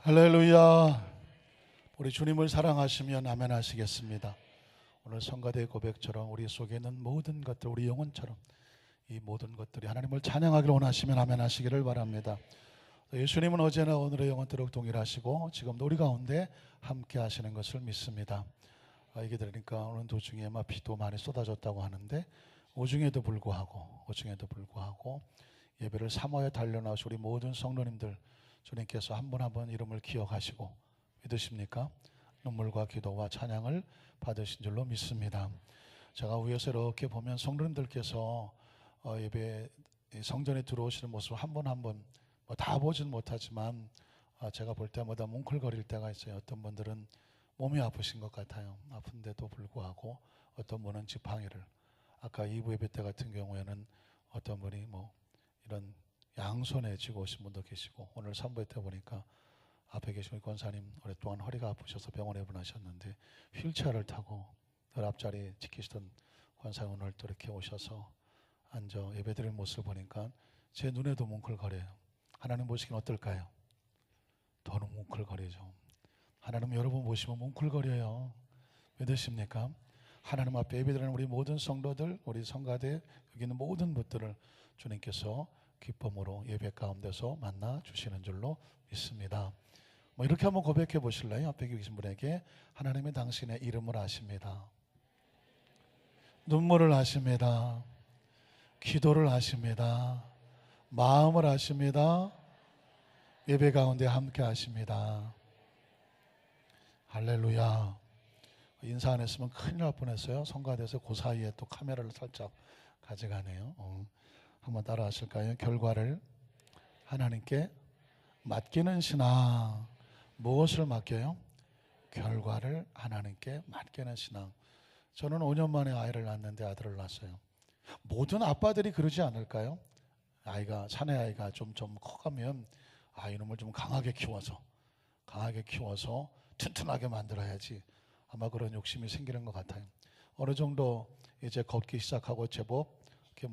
할렐루야. 우리 주님을 사랑하시면 아멘 하시겠습니다. 오늘 성가대의 고백처럼 우리 속에 있는 모든 것들, 우리 영혼처럼 이 모든 것들이 하나님을 찬양하기를 원하시면 아멘 하시기를 바랍니다. 예수님은 어제나 오늘의 영원토록 동일하시고 지금도 우리 가운데 함께 하시는 것을 믿습니다. 이게 들으니까 오늘 도중에 막 비도 많이 쏟아졌다고 하는데 오중에도 불구하고 예배를 사모에 달려나오신 우리 모든 성도님들, 주님께서 한 분 한 분 이름을 기억하시고 믿으십니까? 눈물과 기도와 찬양을 받으신 줄로 믿습니다. 제가 위에서 이렇게 보면 성도님들께서 예배 성전에 들어오시는 모습을 한 분 한 분 다 보진 못하지만 제가 볼 때마다 뭉클거릴 때가 있어요. 어떤 분들은 몸이 아프신 것 같아요. 아픈데도 불구하고 어떤 분은 지팡이를, 아까 2부 예배 때 같은 경우에는 어떤 분이 이런 양손에 쥐고 오신 분도 계시고, 오늘 3부 때 보니까 앞에 계신 권사님 오랫동안 허리가 아프셔서 병원에 입원하셨는데 휠체어를 타고 늘 앞자리 지키시던 권사님 오늘 또 이렇게 오셔서 앉아 예배드릴 모습을 보니까 제 눈에도 뭉클거려요. 하나님 보시기엔 어떨까요? 더는 뭉클거리죠. 하나님 여러분 보시면 뭉클거려요. 믿으십니까? 하나님 앞에 예배드리는 우리 모든 성도들, 우리 성가대 여기 있는 모든 분들을 주님께서 기쁨으로 예배 가운데서 만나 주시는 줄로 믿습니다. 이렇게 한번 고백해 보실래요? 앞에 계신 분에게 하나님이 당신의 이름을 아십니다. 눈물을 아십니다. 기도를 아십니다. 마음을 아십니다. 예배 가운데 함께 하십니다. 할렐루야. 인사 안 했으면 큰일 날 뻔했어요. 성가대에서 그 사이에 또 카메라를 살짝 가져가네요. 한번 따라 하실까요? 결과를 하나님께 맡기는 신앙. 무엇을 맡겨요? 결과를 하나님께 맡기는 신앙. 저는 5년 만에 아이를 낳았는데 아들을 낳았어요. 모든 아빠들이 그러지 않을까요? 사내 아이가 좀 커가면 이놈을 좀 강하게 키워서 튼튼하게 만들어야지, 아마 그런 욕심이 생기는 것 같아요. 어느 정도 이제 걷기 시작하고 제법 이렇게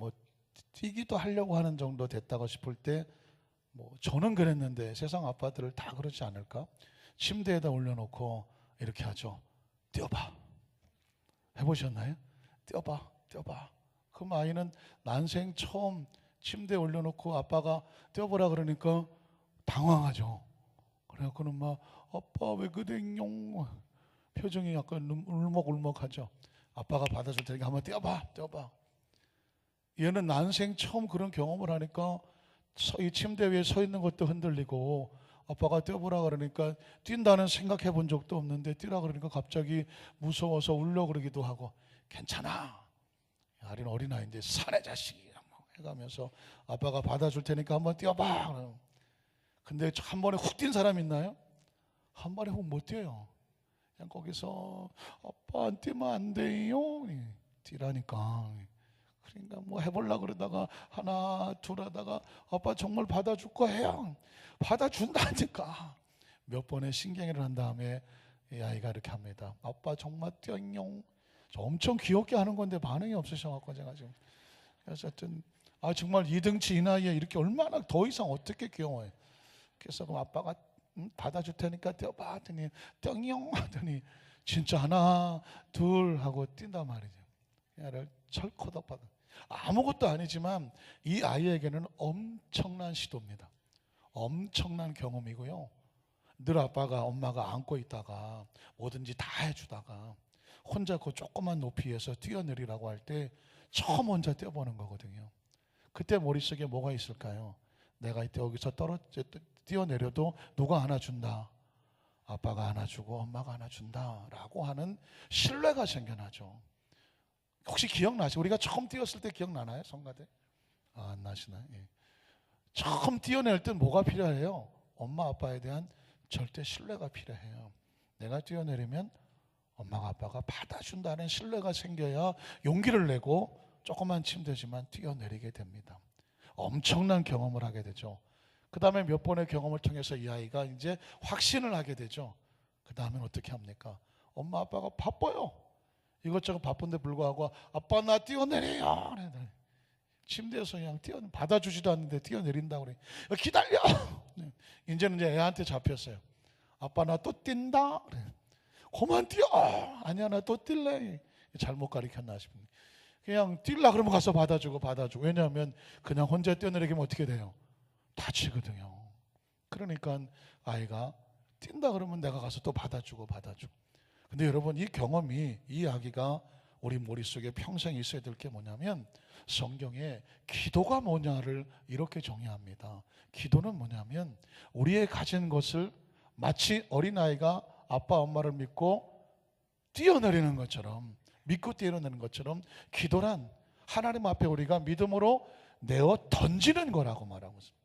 뛰기도 하려고 하는 정도 됐다고 싶을 때 저는 그랬는데 세상 아빠들을 다 그러지 않을까? 침대에다 올려놓고 이렇게 하죠. 뛰어봐. 해보셨나요? 뛰어봐. 그럼 아이는 난생 처음 침대에 올려놓고 아빠가 뛰어보라 그러니까 당황하죠. 그래갖고는 아빠 왜 그랬뇽? 표정이 약간 울먹울먹하죠. 아빠가 받아줄 테니까 한번 뛰어봐. 얘는 난생 처음 그런 경험을 하니까 이 침대 위에 서 있는 것도 흔들리고, 아빠가 뛰어보라 그러니까 뛴다는 생각해 본 적도 없는데 뛰라 그러니까 갑자기 무서워서 울려 그러기도 하고, 괜찮아, 아린 어린아이인데 사내 자식이야 해가면서 아빠가 받아줄 테니까 한번 뛰어봐. 근데 한 번에 훅 뛴 사람 있나요? 한 번에 훅 못 뛰어요. 그냥 거기서 아빠 안 뛰면 안 돼요 뛰라니까. 그러니까 해보려고 그러다가 하나 둘 하다가 아빠 정말 받아줄 거예요. 받아준다니까. 몇 번의 신경을 한 다음에 이 아이가 이렇게 합니다. 아빠 정말 뛰어용. 엄청 귀엽게 하는 건데 반응이 없으셔갖고 제가 지금. 그래서 하여튼 정말 2등치 이 나이에 이렇게 얼마나 더 이상 어떻게 귀여워요. 그래서 그럼 아빠가 받아줄 테니까 뛰어봐 하더니 뿅용 하더니 진짜 하나 둘 하고 뛴단 말이죠. 얘를 철코덕 받아. 아무것도 아니지만 이 아이에게는 엄청난 시도입니다. 엄청난 경험이고요. 늘 아빠가 엄마가 안고 있다가 뭐든지 다 해주다가 혼자 그 조그만 높이에서 뛰어내리라고 할 때 처음 혼자 뛰어보는 거거든요. 그때 머릿속에 뭐가 있을까요? 내가 이때 여기서 뛰어내려도 누가 안아준다. 아빠가 안아주고 엄마가 안아준다 라고 하는 신뢰가 생겨나죠. 혹시 기억나시죠? 우리가 처음 뛰었을 때 기억나나요? 성가대? 안 나시나요? 예. 처음 뛰어낼 땐 뭐가 필요해요? 엄마 아빠에 대한 절대 신뢰가 필요해요. 내가 뛰어내리면 엄마가 아빠가 받아준다는 신뢰가 생겨야 용기를 내고 조그만 침대지만 뛰어내리게 됩니다. 엄청난 경험을 하게 되죠. 그 다음에 몇 번의 경험을 통해서 이 아이가 이제 확신을 하게 되죠. 그 다음엔 어떻게 합니까? 엄마 아빠가 바빠요. 이것저것 바쁜데 불구하고 아빠 나 뛰어내려요. 침대에서 그냥 받아주지도 않는데 뛰어내린다고 그래. 기다려. 이제는 이제 애한테 잡혔어요. 아빠 나 또 뛴다. 그래. 그만 뛰어. 아니야 나 또 뛸래. 잘못 가르쳤나 싶은데 그냥 뛸라 그러면 가서 받아주고. 왜냐하면 그냥 혼자 뛰어내리면 어떻게 돼요? 다치거든요. 그러니까 아이가 뛴다 그러면 내가 가서 또 받아주고. 근데 여러분 이 경험이, 이 이야기가 우리 머릿속에 평생 있어야 될 게 뭐냐면 성경에 기도가 뭐냐를 이렇게 정의합니다. 기도는 뭐냐면 우리의 가진 것을 마치 어린아이가 아빠 엄마를 믿고 뛰어내리는 것처럼, 믿고 뛰어내리는 것처럼 기도란 하나님 앞에 우리가 믿음으로 내어 던지는 거라고 말하고 있습니다.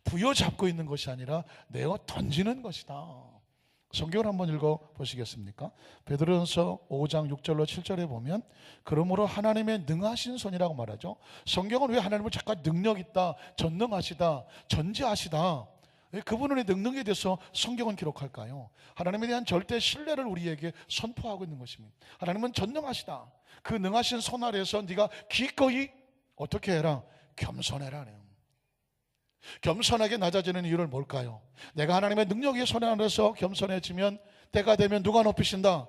부여잡고 있는 것이 아니라 내어 던지는 것이다. 성경을 한번 읽어보시겠습니까? 베드로전서 5장 6절로 7절에 보면 그러므로 하나님의 능하신 손이라고 말하죠. 성경은 왜 하나님을 잠깐 능력 있다, 전능하시다, 전지하시다, 그분의 능력에 대해서 성경은 기록할까요? 하나님에 대한 절대 신뢰를 우리에게 선포하고 있는 것입니다. 하나님은 전능하시다. 그 능하신 손 아래에서 네가 기꺼이 어떻게 해라? 겸손해라. 겸손하게 낮아지는 이유는 뭘까요? 내가 하나님의 능력의 손 안에서 겸손해지면 때가 되면 누가 높이신다?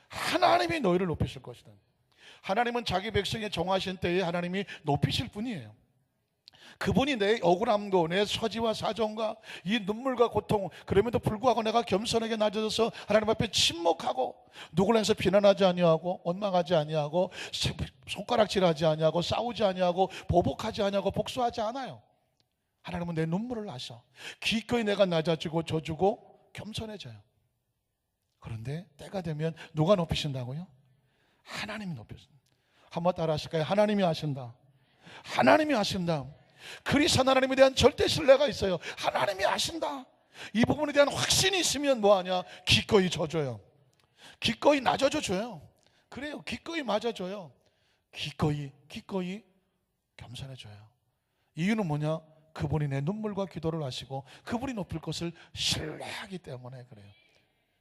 하나님이 너희를 높이실 것이다. 하나님은 자기 백성의 정하신 때에 하나님이 높이실 분이에요. 그분이 내 억울함도, 내 처지와 사정과 이 눈물과 고통, 그럼에도 불구하고 내가 겸손하게 낮아져서 하나님 앞에 침묵하고 누구를 해서 비난하지 아니하고 원망하지 아니하고 손가락질하지 아니하고 싸우지 아니하고 보복하지 아니하고 복수하지 않아요. 하나님은 내 눈물을 아셔. 기꺼이 내가 낮아지고 져주고 겸손해져요. 그런데 때가 되면 누가 높이신다고요? 하나님이 높이신다. 한번 따라 하실까요? 하나님이 하신다. 하나님이 하신다. 그리스도 하나님에 대한 절대 신뢰가 있어요. 하나님이 아신다. 이 부분에 대한 확신이 있으면 뭐하냐? 기꺼이 져줘요. 기꺼이 낮아져줘요. 그래요. 기꺼이 맞아줘요. 기꺼이 겸손해줘요. 이유는 뭐냐? 그분이 내 눈물과 기도를 아시고 그분이 높일 것을 신뢰하기 때문에 그래요.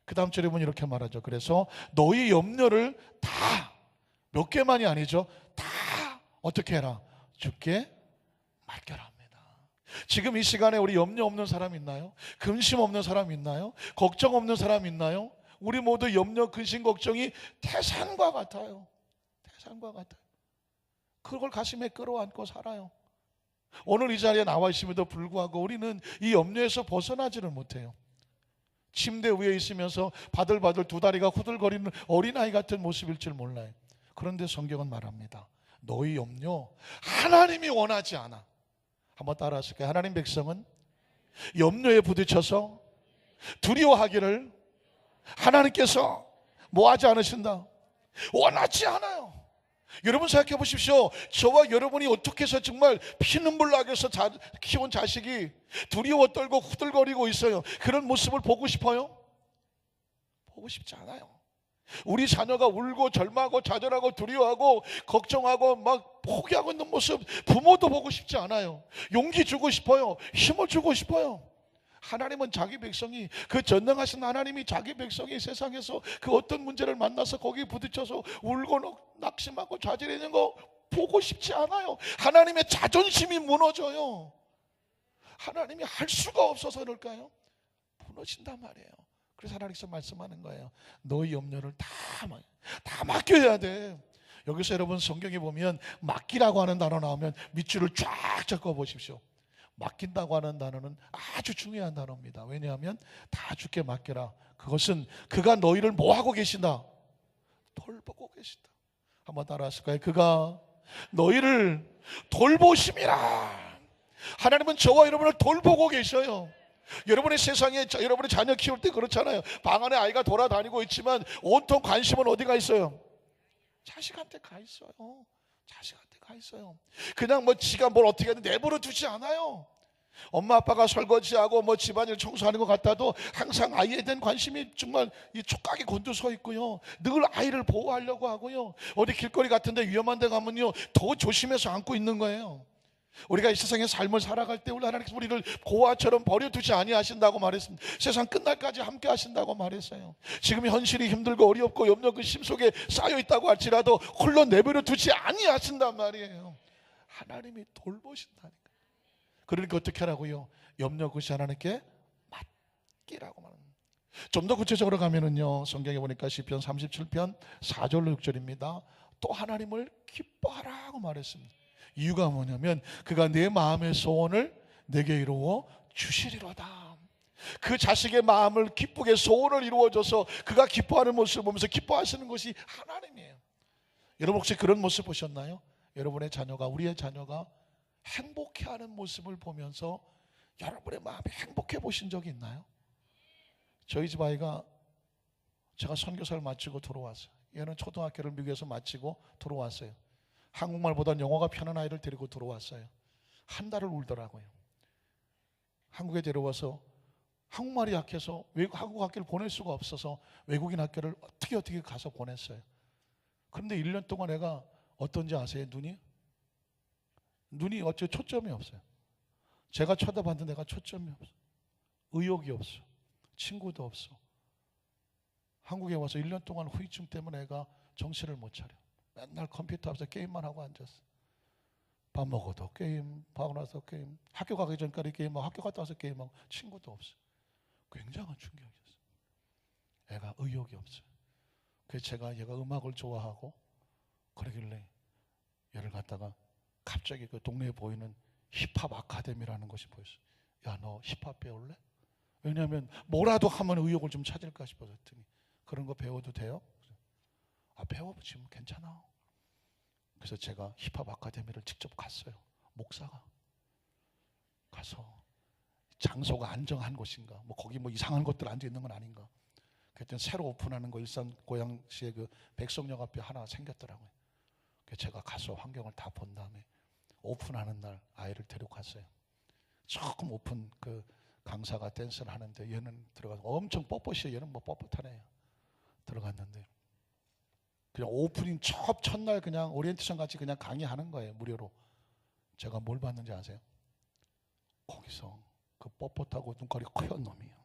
그 다음 절에 보면 이렇게 말하죠. 그래서 너희 염려를 다, 몇 개만이 아니죠, 다 어떻게 해라? 주께 맡겨라 합니다. 지금 이 시간에 우리 염려 없는 사람 있나요? 근심 없는 사람 있나요? 걱정 없는 사람 있나요? 우리 모두 염려, 근심, 걱정이 태산과 같아요. 태산과 같아요. 그걸 가슴에 끌어안고 살아요. 오늘 이 자리에 나와 있음에도 불구하고 우리는 이 염려에서 벗어나지를 못해요. 침대 위에 있으면서 바들바들 두 다리가 후들거리는 어린아이 같은 모습일 줄 몰라요. 그런데 성경은 말합니다. 너희 염려 하나님이 원하지 않아. 한번 따라 하실까요? 하나님 백성은 염려에 부딪혀서 두려워하기를 하나님께서 뭐하지 않으신다? 원하지 않아요. 여러분 생각해 보십시오. 저와 여러분이 어떻게 해서 정말 피눈물 나게 해서 키운 자식이 두려워 떨고 후들거리고 있어요. 그런 모습을 보고 싶어요? 보고 싶지 않아요. 우리 자녀가 울고 절망하고 좌절하고 두려워하고 걱정하고 막 포기하고 있는 모습 부모도 보고 싶지 않아요. 용기 주고 싶어요. 힘을 주고 싶어요. 하나님은 자기 백성이, 그 전능하신 하나님이 자기 백성이 세상에서 그 어떤 문제를 만나서 거기에 부딪혀서 울고 낙심하고 좌절해지는 거 보고 싶지 않아요. 하나님의 자존심이 무너져요. 하나님이 할 수가 없어서 그럴까요? 무너진단 말이에요. 그래서 하나님께서 말씀하는 거예요. 너희 염려를 다 맡겨야 돼. 여기서 여러분 성경에 보면 맡기라고 하는 단어 나오면 밑줄을 쫙 적어 보십시오. 맡긴다고 하는 단어는 아주 중요한 단어입니다. 왜냐하면 다 주께 맡겨라. 그것은 그가 너희를 뭐하고 계신다? 돌보고 계신다. 한번 따라 하실까요? 그가 너희를 돌보심이라. 하나님은 저와 여러분을 돌보고 계셔요. 여러분의 세상에 여러분의 자녀 키울 때 그렇잖아요. 방 안에 아이가 돌아다니고 있지만 온통 관심은 어디가 있어요? 자식한테 가 있어요. 자식한테 가 있어요. 그냥 뭐 지가 뭘 어떻게 하든 내버려 두지 않아요. 엄마 아빠가 설거지하고 뭐 집안일 청소하는 것 같아도 항상 아이에 대한 관심이 정말 이 촉각이 곤두서 있고요. 늘 아이를 보호하려고 하고요. 어디 길거리 같은 데 위험한 데 가면요 더 조심해서 안고 있는 거예요. 우리가 이 세상의 삶을 살아갈 때 우리 하나님께서 우리를 고아처럼 버려두지 아니하신다고 말했습니다. 세상 끝날까지 함께 하신다고 말했어요. 지금 현실이 힘들고 어렵고 염려 근심 속에 쌓여 있다고 할지라도 홀로 내버려 두지 아니하신단 말이에요. 하나님이 돌보신다니까. 그러니까 어떻게 하라고요? 염려 근심 하나님께 맡기라고 말합니다. 좀 더 구체적으로 가면은요, 성경에 보니까 시편 37편 4절로 6절입니다. 또 하나님을 기뻐하라고 말했습니다. 이유가 뭐냐면 그가 내 마음의 소원을 내게 이루어 주시리로다. 그 자식의 마음을 기쁘게 소원을 이루어줘서 그가 기뻐하는 모습을 보면서 기뻐하시는 것이 하나님이에요. 여러분 혹시 그런 모습 보셨나요? 여러분의 자녀가, 우리의 자녀가 행복해하는 모습을 보면서 여러분의 마음이 행복해 보신 적이 있나요? 저희 집 아이가, 제가 선교사를 마치고 들어왔어요. 얘는 초등학교를 미국에서 마치고 들어왔어요. 한국말보다 영어가 편한 아이를 데리고 들어왔어요. 한 달을 울더라고요. 한국에 데려와서 한국말이 약해서 한국 학교를 보낼 수가 없어서 외국인 학교를 어떻게 가서 보냈어요. 그런데 1년 동안 애가 어떤지 아세요? 눈이 어째 초점이 없어요. 제가 쳐다봤는데 애가 초점이 없어. 의욕이 없어. 친구도 없어. 한국에 와서 1년 동안 후유증 때문에 애가 정신을 못 차려. 맨날 컴퓨터 앞에서 게임만 하고 앉았어. 밥 먹어도 게임, 밥 나서 게임, 학교 가기 전까지 게임하고 학교 갔다 와서 게임하고, 친구도 없어. 굉장한 충격이었어요. 애가 의욕이 없어요. 그래서 제가 얘가 음악을 좋아하고 그러길래 얘를 갖다가 갑자기 그 동네에 보이는 힙합 아카데미라는 것이 보였어요. 야, 너 힙합 배울래? 왜냐하면 뭐라도 하면 의욕을 좀 찾을까 싶어서 했더니 그런 거 배워도 돼요? 아, 배워보시면 괜찮아. 그래서 제가 힙합 아카데미를 직접 갔어요. 목사가 가서 장소가 안정한 곳인가, 뭐 거기 뭐 이상한 것들 앉아 있는 건 아닌가. 그랬더니 새로 오픈하는 거 일산 고양시의 그 백석역 앞에 하나 생겼더라고요. 그래서 제가 가서 환경을 다 본 다음에 오픈하는 날 아이를 데리고 갔어요. 조금 오픈 그 강사가 댄스를 하는데 얘는 들어가서 엄청 뻣뻣이에요. 얘는 뭐 뻣뻣하네요. 들어갔는데 그냥 오프닝 첫날 그냥 오리엔테이션 같이 그냥 강의하는 거예요. 무료로. 제가 뭘 봤는지 아세요? 거기서 그 뻣뻣하고 눈깔이 커연 놈이에요.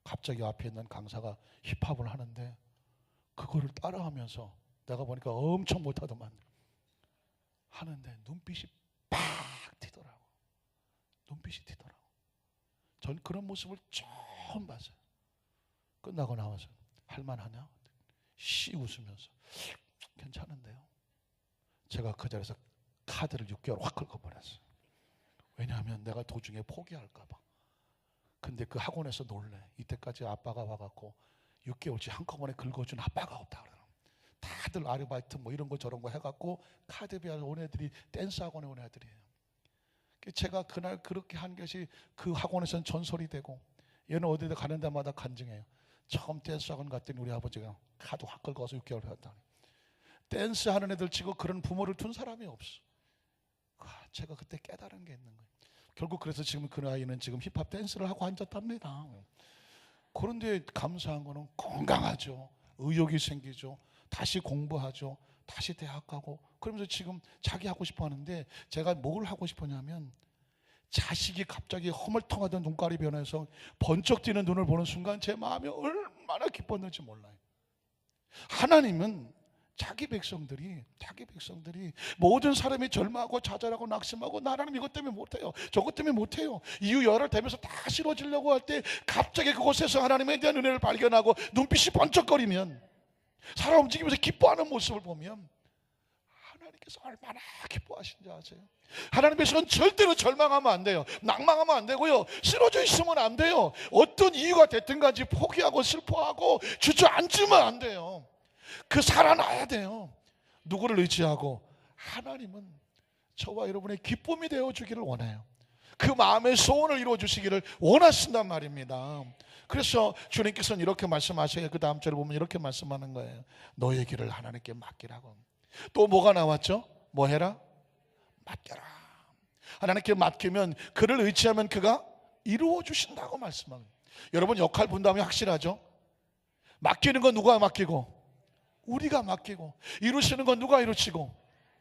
갑자기 앞에 있는 강사가 힙합을 하는데 그거를 따라하면서 내가 보니까 엄청 못하더만 하는데 눈빛이 팍 튀더라고. 눈빛이 튀더라고. 전 그런 모습을 처음 봤어요. 끝나고 나와서 할만하냐? 씨 웃으면서 괜찮은데요. 제가 그 자리에서 카드를 6개월 확 긁어버렸어요. 왜냐하면 내가 도중에 포기할까 봐. 근데 그 학원에서 놀래. 이때까지 아빠가 와갖고 6개월치 한꺼번에 긁어준 아빠가 없다 그러나. 다들 아르바이트 뭐 이런 거 저런 거 해갖고 카드비아를 온 애들이 댄스 학원에 온 애들이에요. 제가 그날 그렇게 한 것이 그 학원에서는 전설이 되고 얘는 어디에 가는 데마다 간증해요. 처음 댄스 학원 갔더니 우리 아버지가 카드 확 긁어서 6개월 했다. 댄스 하는 애들 치고 그런 부모를 둔 사람이 없어. 제가 그때 깨달은 게 있는 거예요. 결국 그래서 지금 그 아이는 지금 힙합 댄스를 하고 앉았답니다. 그런데 감사한 거는 건강하죠. 의욕이 생기죠. 다시 공부하죠. 다시 대학 가고 그러면서 지금 자기 하고 싶어 하는데 제가 뭘 하고 싶었냐면 자식이 갑자기 허물통하던 눈깔이 변해서 번쩍 뛰는 눈을 보는 순간 제 마음이 얼마나 기뻤는지 몰라요. 하나님은 자기 백성들이 모든 사람이 절망하고 좌절하고 낙심하고 나 하나님 이것 때문에 못해요, 저것 때문에 못해요, 이유 여러 대면서 다 싫어지려고 할 때 갑자기 그곳에서 하나님에 대한 은혜를 발견하고 눈빛이 번쩍거리면 살아 움직이면서 기뻐하는 모습을 보면 하나님께서 얼마나 기뻐하신지 아세요? 하나님께서는 절대로 절망하면 안 돼요. 낙망하면 안 되고요. 쓰러져 있으면 안 돼요. 어떤 이유가 됐든 간지 포기하고 슬퍼하고 주저앉으면 안 돼요. 그 살아나야 돼요. 누구를 의지하고? 하나님은 저와 여러분의 기쁨이 되어주기를 원해요. 그 마음의 소원을 이루어주시기를 원하신단 말입니다. 그래서 주님께서는 이렇게 말씀하셔요. 그 다음 절을 보면 이렇게 말씀하는 거예요. 너의 길을 하나님께 맡기라고. 또 뭐가 나왔죠? 뭐 해라? 맡겨라. 하나님께 맡기면 그를 의지하면 그가 이루어 주신다고 말씀합니다. 여러분 역할 분담이 확실하죠? 맡기는 건 누가 맡기고? 우리가 맡기고. 이루시는 건 누가 이루시고?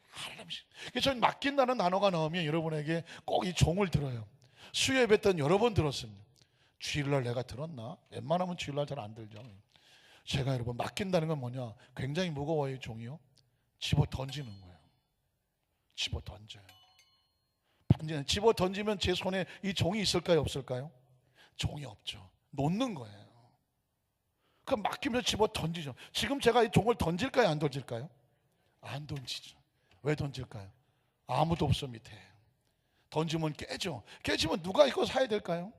하나님. 그래서 저는 맡긴다는 단어가 나오면 여러분에게 꼭 이 종을 들어요. 수요 예배 때는 여러 번 들었습니다. 주일날 내가 들었나? 웬만하면 주일날 잘 안 들죠. 제가 여러분 맡긴다는 건 뭐냐? 굉장히 무거워요. 이 종이요. 집어 던지는 거예요. 집어 던져요. 집어 던지면 제 손에 이 종이 있을까요? 없을까요? 종이 없죠. 놓는 거예요. 그 맡기면서 집어 던지죠. 지금 제가 이 종을 던질까요, 안 던질까요? 안 던지죠. 왜 던질까요? 아무도 없어 밑에. 던지면 깨져. 깨지면 누가 이거 사야 될까요?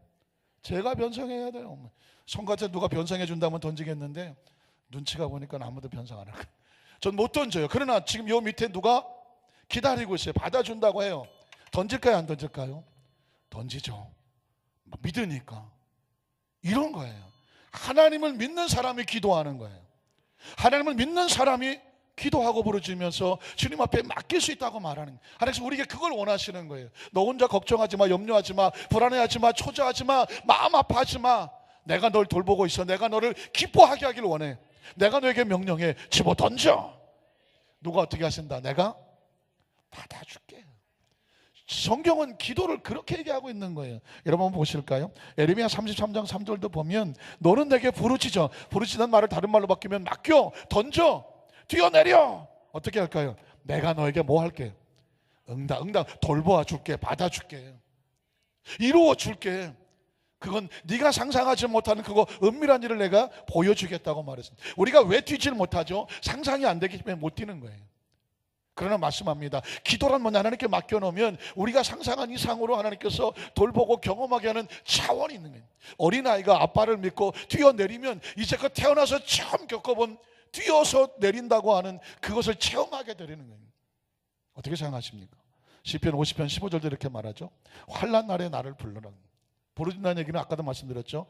제가 변상해야 돼요. 성같에 누가 변상해 준다면 던지겠는데 눈치가 보니까 아무도 변상 안 할 거예요. 전 못 던져요. 그러나 지금 요 밑에 누가 기다리고 있어요. 받아준다고 해요. 던질까요, 안 던질까요? 던지죠. 믿으니까. 이런 거예요. 하나님을 믿는 사람이 기도하는 거예요. 하나님을 믿는 사람이 기도하고 부르짖으면서 주님 앞에 맡길 수 있다고 말하는 거예요. 하나님께서 우리에게 그걸 원하시는 거예요. 너 혼자 걱정하지 마, 염려하지 마, 불안해하지 마, 초조하지 마, 마음 아파하지 마. 내가 널 돌보고 있어. 내가 너를 기뻐하게 하길 원해. 내가 너에게 명령해. 집어 던져. 누가 어떻게 하신다? 내가 받아줄게. 성경은 기도를 그렇게 얘기하고 있는 거예요. 여러분 한번 보실까요? 에레미야 33장 3절도 보면 너는 내게 부르짖어. 부르짖는 말을 다른 말로 바뀌면 맡겨, 던져, 뛰어내려. 어떻게 할까요? 내가 너에게 뭐 할게? 응답 돌보아 줄게, 받아줄게, 이루어 줄게. 그건 네가 상상하지 못하는 그거 은밀한 일을 내가 보여주겠다고 말했습니다. 우리가 왜 뛰지를 못하죠? 상상이 안 되기 때문에 못 뛰는 거예요. 그러나 말씀합니다. 기도란 뭐냐? 하나님께 맡겨놓으면 우리가 상상한 이상으로 하나님께서 돌보고 경험하게 하는 차원이 있는 거예요. 어린아이가 아빠를 믿고 뛰어내리면 이제껏 태어나서 처음 겪어본 뛰어서 내린다고 하는 그것을 체험하게 되는 거예요. 어떻게 생각하십니까? 시편 50편 15절도 이렇게 말하죠. 환난 날에 나를 불러라. 부르짖는다는 얘기는 아까도 말씀드렸죠.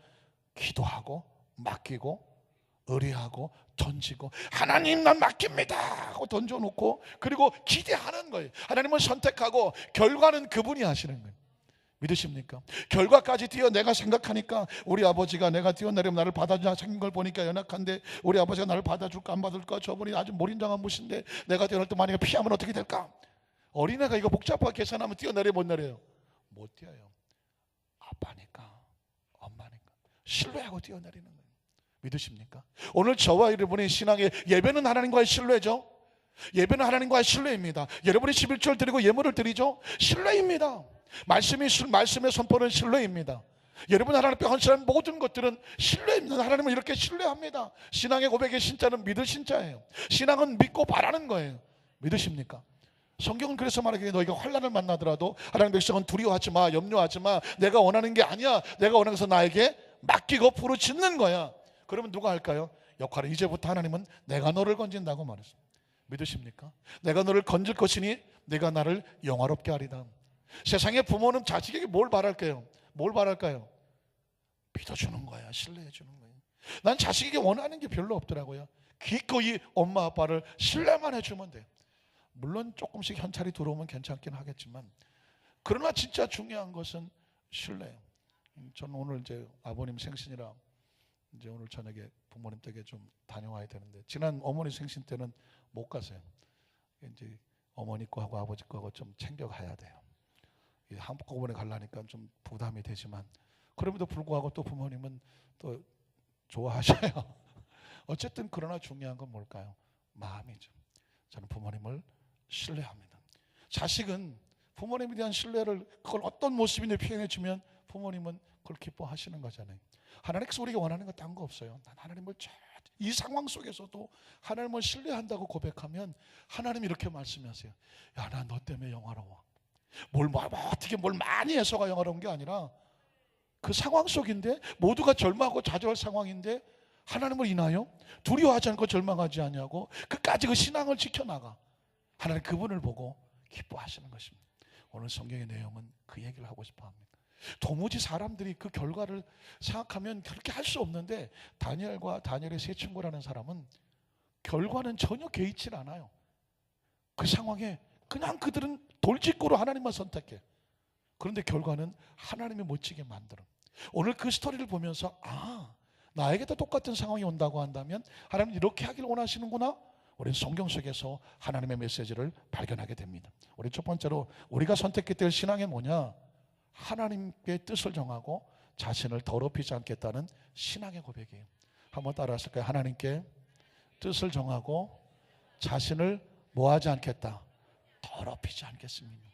기도하고 맡기고 의뢰하고 던지고 하나님 난 맡깁니다 하고 던져놓고 그리고 기대하는 거예요. 하나님은 선택하고 결과는 그분이 하시는 거예요. 믿으십니까? 결과까지 내가 생각하니까 우리 아버지가 내가 뛰어내리면 나를 받아주냐 생긴 걸 보니까 연약한데 우리 아버지가 나를 받아줄까 안 받을까, 저분이 아주 몰인장한 분인데 내가 뛰어낼 때 만약에 피하면 어떻게 될까? 어린애가 이거 복잡하게 계산하면 뛰어내려 못 내려요? 못 뛰어요. 아빠니까 엄마니까 신뢰하고 뛰어내리는 거예요. 믿으십니까? 오늘 저와 여러분의 신앙의 예배는 하나님과의 신뢰죠. 예배는 하나님과의 신뢰입니다. 여러분이 11절 드리고 예물을 드리죠. 신뢰입니다. 말씀의 선포는 신뢰입니다. 여러분 하나님 앞에 헌신하는 모든 것들은 신뢰입니다. 하나님은 이렇게 신뢰합니다. 신앙의 고백의 신자는 믿을 신자예요. 신앙은 믿고 바라는 거예요. 믿으십니까? 성경은 그래서 말하기에 너희가 환난을 만나더라도 하나님 백성은 두려워하지 마, 염려하지 마. 내가 원하는 게 아니야. 내가 원하는 것은 나에게 맡기고 부르짖는 거야. 그러면 누가 할까요? 역할은 이제부터 하나님은 내가 너를 건진다고 말했습니다. 믿으십니까? 내가 너를 건질 것이니 내가 나를 영화롭게 하리다. 세상의 부모는 자식에게 뭘 바랄까요? 뭘 바랄까요? 믿어주는 거야. 신뢰해 주는 거예요. 난 자식에게 원하는 게 별로 없더라고요. 기꺼이 엄마 아빠를 신뢰만 해주면 돼요. 물론 조금씩 현찰이 들어오면 괜찮긴 하겠지만 그러나 진짜 중요한 것은 신뢰예요. 저는 오늘 이제 아버님 생신이라 이제 오늘 저녁에 부모님 댁에 좀 다녀와야 되는데 지난 어머니 생신 때는 못 갔어요. 이제 어머니 거하고 아버지 거하고 좀 챙겨가야 돼요. 한꺼번에 가려니까 좀 부담이 되지만 그럼에도 불구하고 또 부모님은 또 좋아하셔요. 어쨌든 그러나 중요한 건 뭘까요? 마음이죠. 저는 부모님을 신뢰합니다. 자식은 부모님에 대한 신뢰를 그걸 어떤 모습인지 표현해 주면 부모님은 그걸 기뻐하시는 거잖아요. 하나님께서 우리가 원하는 거 딴 거 없어요. 난 하나님을 이 상황 속에서도 하나님을 신뢰한다고 고백하면 하나님이 이렇게 말씀하세요. 야, 나 너 때문에 영화로워. 어떻게 뭘 많이 해서가 영화로운 게 아니라 그 상황 속인데 모두가 절망하고 좌절할 상황인데 하나님을 인하여 두려워하지 않고 절망하지 아니하고 끝까지 그 신앙을 지켜나가. 하나님 그분을 보고 기뻐하시는 것입니다. 오늘 성경의 내용은 그 얘기를 하고 싶어 합니다. 도무지 사람들이 그 결과를 생각하면 그렇게 할 수 없는데 다니엘의 세 친구라는 사람은 결과는 전혀 개의치 않아요. 그 상황에 그냥 그들은 돌직구로 하나님만 선택해. 그런데 결과는 하나님이 멋지게 만들어. 오늘 그 스토리를 보면서 나에게도 똑같은 상황이 온다고 한다면 하나님 이렇게 하길 원하시는구나. 우리는 성경 속에서 하나님의 메시지를 발견하게 됩니다. 우리 첫 번째로 우리가 선택해야 될 신앙이 뭐냐? 하나님께 뜻을 정하고 자신을 더럽히지 않겠다는 신앙의 고백이에요. 한번 따라하실까요? 하나님께 뜻을 정하고 자신을 뭐하지 않겠다? 더럽히지 않겠습니다.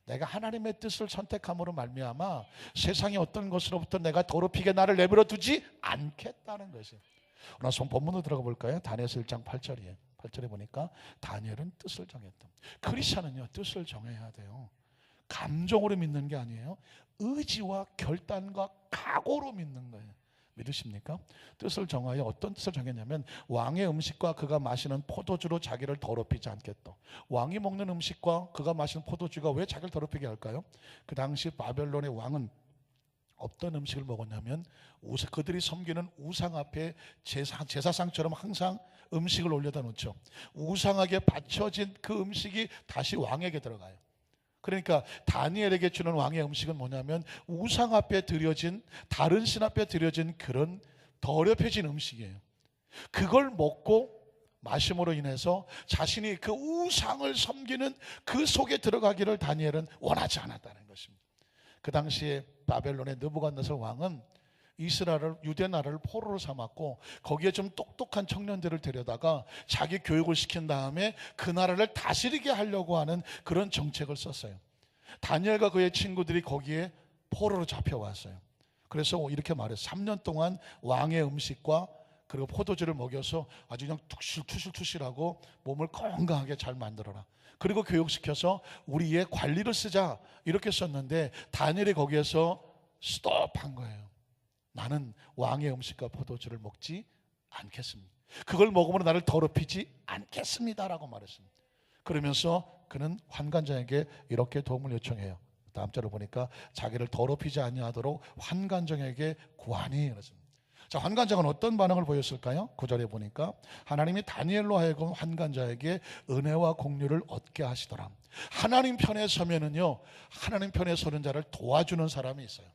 내가 하나님의 뜻을 선택함으로 말미암아 세상의 어떤 것으로부터 내가 더럽히게 나를 내버려 두지 않겠다는 것이에요. 오늘 본문으로 들어가 볼까요? 다니엘서 1장 8절이에요. 8절에 보니까 다니엘은 뜻을 정했다. 크리스찬은요, 뜻을 정해야 돼요. 감정으로 믿는 게 아니에요. 의지와 결단과 각오로 믿는 거예요. 믿으십니까? 뜻을 정하여 어떤 뜻을 정했냐면 왕의 음식과 그가 마시는 포도주로 자기를 더럽히지 않겠다. 왕이 먹는 음식과 그가 마시는 포도주가 왜 자기를 더럽히게 할까요? 그 당시 바벨론의 왕은 어떤 음식을 먹었냐면 그들이 섬기는 우상 앞에 제사상처럼 항상 음식을 올려다 놓죠. 우상에게 바쳐진 그 음식이 다시 왕에게 들어가요. 그러니까 다니엘에게 주는 왕의 음식은 뭐냐면 우상 앞에 드려진, 다른 신 앞에 드려진 그런 더럽혀진 음식이에요. 그걸 먹고 마심으로 인해서 자신이 그 우상을 섬기는 그 속에 들어가기를 다니엘은 원하지 않았다는 것입니다. 그 당시에 바벨론의 느부갓네살 왕은 이스라엘을, 유대 나라를 포로로 삼았고 거기에 좀 똑똑한 청년들을 데려다가 자기 교육을 시킨 다음에 그 나라를 다스리게 하려고 하는 그런 정책을 썼어요. 다니엘과 그의 친구들이 거기에 포로로 잡혀왔어요. 그래서 이렇게 말했어요. 3년 동안 왕의 음식과 그리고 포도주를 먹여서 아주 그냥 투실투실하고 몸을 건강하게 잘 만들어라. 그리고 교육시켜서 우리의 관리를 쓰자, 이렇게 썼는데 다니엘이 거기에서 스톱한 거예요. 나는 왕의 음식과 포도주를 먹지 않겠습니다. 그걸 먹으면 나를 더럽히지 않겠습니다라고 말했습니다. 그러면서 그는 환관장에게 이렇게 도움을 요청해요. 다음 절을 보니까 자기를 더럽히지 아니하도록 환관장에게 구하니 그랬습니다. 자, 환관장은 어떤 반응을 보였을까요? 9절에 보니까 하나님이 다니엘로 하여금 환관자에게 은혜와 공유를 얻게 하시더라. 하나님 편에 서면은요, 하나님 편에 서는 자를 도와주는 사람이 있어요.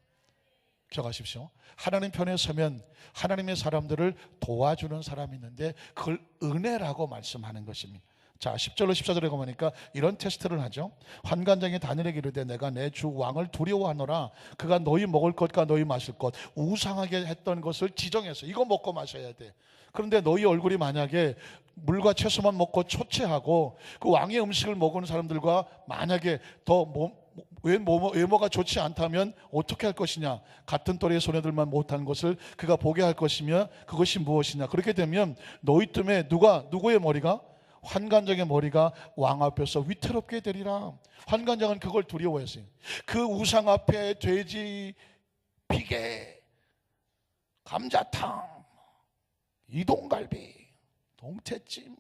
기억하십시오. 하나님 편에 서면 하나님의 사람들을 도와주는 사람이 있는데 그걸 은혜라고 말씀하는 것입니다. 자, 10절로 14절에 보니까 이런 테스트를 하죠. 환관장이 다니엘에게 이르되 내가 내 주 왕을 두려워하노라. 그가 너희 먹을 것과 너희 마실 것 우상하게 했던 것을 지정해서 이거 먹고 마셔야 돼. 그런데 너희 얼굴이 만약에 물과 채소만 먹고 초췌하고 그 왕의 음식을 먹은 사람들과 만약에 더 외모가 좋지 않다면 어떻게 할 것이냐. 같은 또래의 소녀들만 못한 것을 그가 보게 할 것이며 그것이 무엇이냐. 그렇게 되면 너희 뜸에 누구의 머리가? 환관장의 머리가 왕 앞에서 위태롭게 되리라. 환관장은 그걸 두려워했어요. 그 우상 앞에 돼지, 비계, 감자탕, 이동갈비, 동태찜,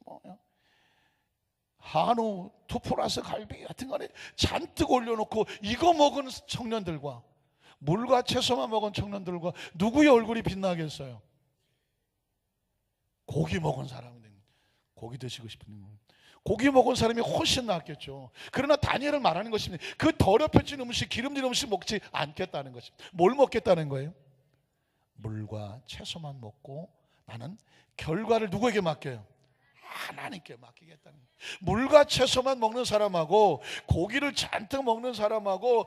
한우, 투플러스 갈비 같은 거에 잔뜩 올려놓고 이거 먹은 청년들과 물과 채소만 먹은 청년들과 누구의 얼굴이 빛나겠어요? 고기 먹은 사람인데 고기 드시고 싶은 분, 고기 먹은 사람이 훨씬 낫겠죠. 그러나 다니엘은 말하는 것입니다. 그 더럽혀진 음식, 기름진 음식 먹지 않겠다는 것입니다. 뭘 먹겠다는 거예요? 물과 채소만 먹고 나는 결과를 누구에게 맡겨요? 하나님께 맡기겠다는 거예요. 물과 채소만 먹는 사람하고 고기를 잔뜩 먹는 사람하고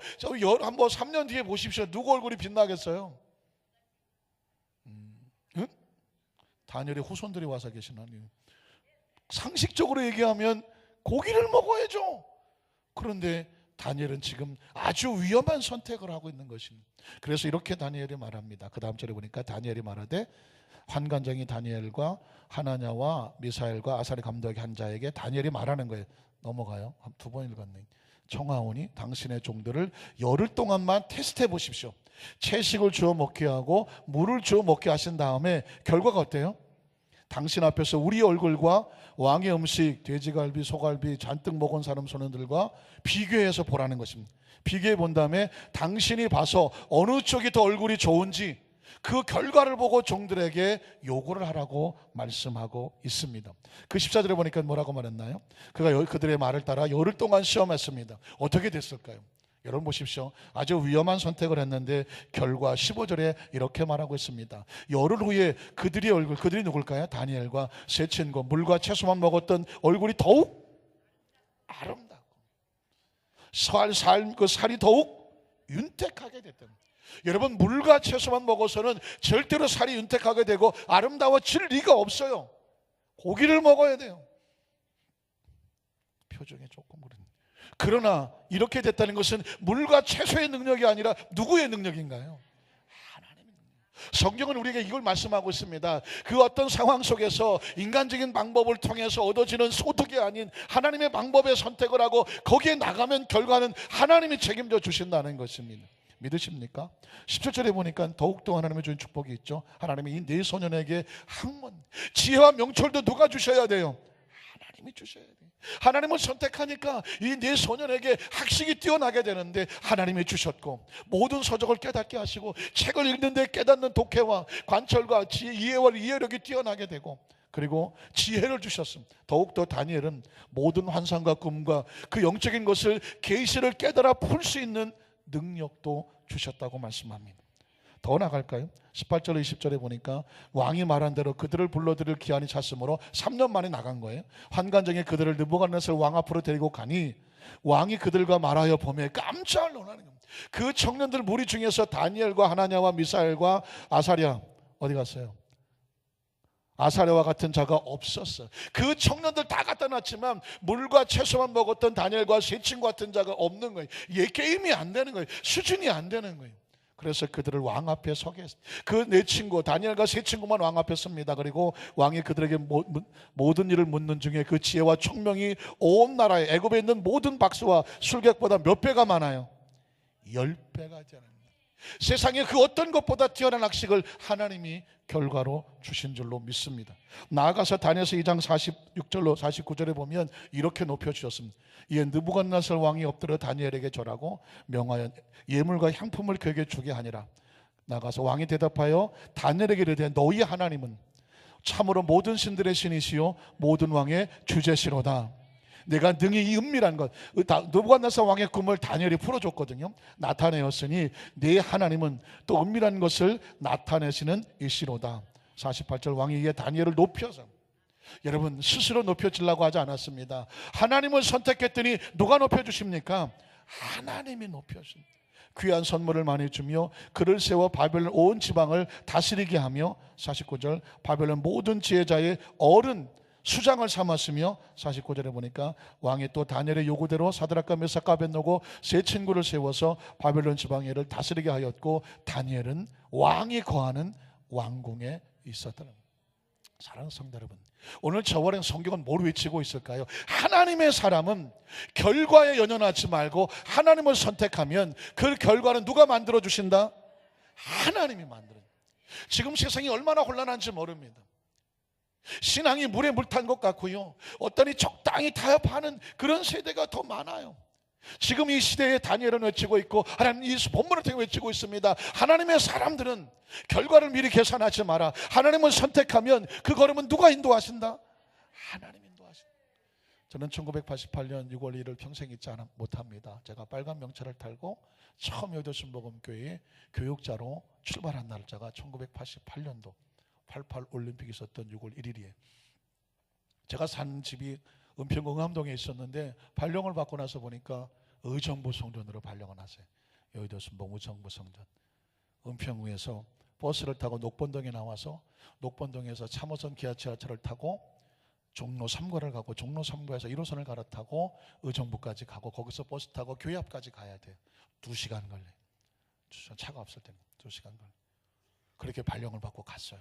한번 3년 뒤에 보십시오. 누구 얼굴이 빛나겠어요? 응? 다니엘의 후손들이 와서 계시나니 상식적으로 얘기하면 고기를 먹어야죠. 그런데 다니엘은 지금 아주 위험한 선택을 하고 있는 것입니다. 그래서 이렇게 다니엘이 말합니다. 그 다음 절에 보니까 다니엘이 말하되 환관장이 다니엘과 하나냐와 미사엘과 아사리 감독의 한 자에게 다니엘이 말하는 거예요. 넘어가요. 한 두 번 읽었네. 청하오니 당신의 종들을 열흘 동안만 테스트해 보십시오. 채식을 주어 먹게 하고 물을 주어 먹게 하신 다음에 결과가 어때요? 당신 앞에서 우리 얼굴과 왕의 음식, 돼지갈비, 소갈비 잔뜩 먹은 사람 소년들과 비교해서 보라는 것입니다. 비교해 본 다음에 당신이 봐서 어느 쪽이 더 얼굴이 좋은지 그 결과를 보고 종들에게 요구를 하라고 말씀하고 있습니다. 그 14절에 보니까 뭐라고 말했나요? 그가 그들의 말을 따라 열흘 동안 시험했습니다. 어떻게 됐을까요? 여러분 보십시오. 아주 위험한 선택을 했는데 결과 15절에 이렇게 말하고 있습니다. 열흘 후에 그들이 누굴까요? 다니엘과 세 친구, 물과 채소만 먹었던 얼굴이 더욱 아름답고 그 살이 더욱 윤택하게 됐다. 여러분, 물과 채소만 먹어서는 절대로 살이 윤택하게 되고 아름다워질 리가 없어요. 고기를 먹어야 돼요. 표정이 조금 그런. 그러나 이렇게 됐다는 것은 물과 채소의 능력이 아니라 누구의 능력인가요? 하나님의 능력. 성경은 우리에게 이걸 말씀하고 있습니다. 그 어떤 상황 속에서 인간적인 방법을 통해서 얻어지는 소득이 아닌 하나님의 방법에 선택을 하고 거기에 나가면 결과는 하나님이 책임져 주신다는 것입니다. 믿으십니까? 17절에 보니까 더욱더 하나님의 주신 축복이 있죠. 하나님이 이 네 소년에게 학문, 지혜와 명철도 누가 주셔야 돼요? 하나님이 주셔야 돼요. 하나님을 선택하니까 이 네 소년에게 학식이 뛰어나게 되는데 하나님이 주셨고, 모든 서적을 깨닫게 하시고 책을 읽는데 깨닫는 독해와 관철과 이해와 이해력이 뛰어나게 되고, 그리고 지혜를 주셨습니다. 더욱더 다니엘은 모든 환상과 꿈과 그 영적인 것을 계시를 깨달아 풀 수 있는 능력도 주셨다고 말씀합니다. 더 나갈까요? 18절 20절에 보니까 왕이 말한 대로 그들을 불러들일 기한이 찼으므로 3년 만에 나간 거예요. 환관정에 그들을 느부갓네살 왕 앞으로 데리고 가니 왕이 그들과 말하여 보매 깜짝 놀라는 겁니다. 그 청년들 무리 중에서 다니엘과 하나냐와 미사엘과 아사랴, 어디 갔어요? 아사랴와 같은 자가 없었어요. 그 청년들 다 갖다 놨지만 물과 채소만 먹었던 다니엘과 세 친구 같은 자가 없는 거예요. 이게 게임이 안 되는 거예요. 수준이 안 되는 거예요. 그래서 그들을 왕 앞에 서게 했어요. 그 네 친구, 다니엘과 세 친구만 왕 앞에 섭니다. 그리고 왕이 그들에게 모든 일을 묻는 중에 그 지혜와 총명이 온 나라에 애굽에 있는 모든 박수와 술객보다 몇 배가 많아요? 10배가 되는, 세상에 그 어떤 것보다 뛰어난 학식을 하나님이 결과로 주신 줄로 믿습니다. 나아가서 다니엘서 2장 46절로 49절에 보면 이렇게 높여주셨습니다. 이에 느부갓네살 왕이 엎드려 다니엘에게 절하고 명하여 예물과 향품을 그에게 주게 하니라. 나가서 왕이 대답하여 다니엘에게 이르되 너희 하나님은 참으로 모든 신들의 신이시요 모든 왕의 주제시로다. 내가 능히 이 은밀한 것, 느부갓네살 왕의 꿈을 다니엘이 풀어줬거든요. 나타내었으니 네 하나님은 또 은밀한 것을 나타내시는 이시로다. 48절 왕이 이에 다니엘을 높여서, 여러분 스스로 높여주려고 하지 않았습니다. 하나님을 선택했더니 누가 높여주십니까? 하나님이 높여주십니다. 귀한 선물을 많이 주며 그를 세워 바벨론 온 지방을 다스리게 하며, 49절 바벨론 모든 지혜자의 어른 수장을 삼았으며, 49절에 보니까 왕이 또 다니엘의 요구대로 사드락과 메삭과 아벳느고 세 친구를 세워서 바벨론 지방에를 다스리게 하였고 다니엘은 왕이 거하는 왕궁에 있었다는. 사랑하는 성도 여러분, 오늘 저와는 성경은 뭘 외치고 있을까요? 하나님의 사람은 결과에 연연하지 말고 하나님을 선택하면 그 결과는 누가 만들어 주신다? 하나님이 만들어. 지금 세상이 얼마나 혼란한지 모릅니다. 신앙이 물에 물 탄 것 같고요, 어떠니 적당히 타협하는 그런 세대가 더 많아요. 지금 이 시대에 다니엘은 외치고 있고 하나님 이 본문을 통해 외치고 있습니다. 하나님의 사람들은 결과를 미리 계산하지 마라. 하나님을 선택하면 그 걸음은 누가 인도하신다? 하나님 인도하신다. 저는 1988년 6월 1일 평생 잊지 못합니다. 제가 빨간 명찰을 달고 처음 여도순복음교회에 교육자로 출발한 날짜가 1988년도 88 올림픽이 있었던 6월 1일이에요. 제가 산 집이 은평구 응암동에 있었는데 발령을 받고 나서 보니까 의정부 성전으로 발령을 하세요. 여의도 순복 의정부 성전. 은평구에서 버스를 타고 녹번동에 나와서 녹번동에서 3호선 기아차를 타고 종로 3구를 가고 종로 3구에서 1호선을 갈아타고 의정부까지 가고 거기서 버스 타고 교회 앞까지 가야 돼요. 2시간 걸려요. 차가 없을 때는 2시간 걸려요. 그렇게 발령을 받고 갔어요.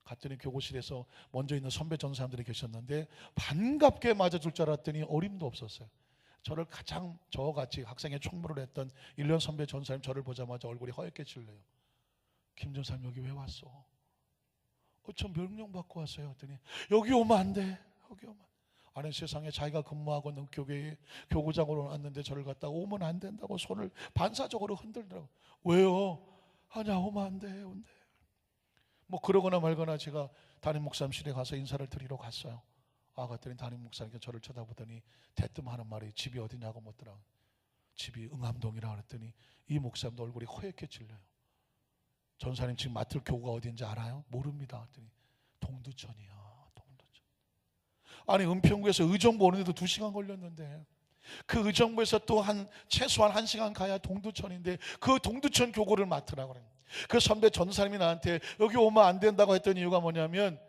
갔더니 교구실에서 먼저 있는 선배 전사님들이 계셨는데 반갑게 맞아줄 줄 알았더니 어림도 없었어요. 저를 가장 저같이 학생회 총무를 했던 1년 선배 전사님 저를 보자마자 얼굴이 허옇게 질려요. 김 전사님 여기 왜 왔어? 저 명령 받고 왔어요. 했더니 여기 오면 안 돼. 여기 오면 아니 세상에 자기가 근무하고 있는 교회에 교구장으로 왔는데 저를 갖다가 오면 안 된다고 손을 반사적으로 흔들더라고요. 왜요? 아니야 오면 안 돼. 온대. 뭐 그러거나 말거나 제가 담임 목사님실에 가서 인사를 드리러 갔어요. 갔더니 담임 목사님께 저를 쳐다보더니 대뜸 하는 말이 집이 어디냐고 묻더라고요. 집이 응암동이라 그랬더니 이 목사님도 얼굴이 허옇게 질려요. 전사님 지금 맡을 교구가 어딘지 알아요? 모릅니다. 그랬더니 동두천이야. 동두천. 아니 은평구에서 의정부 오는데도 2시간 걸렸는데 그 의정부에서 또 최소한 1시간 가야 동두천인데 그 동두천 교구를 맡으라고 그래요. 그 선배 전사님이 나한테 여기 오면 안 된다고 했던 이유가 뭐냐면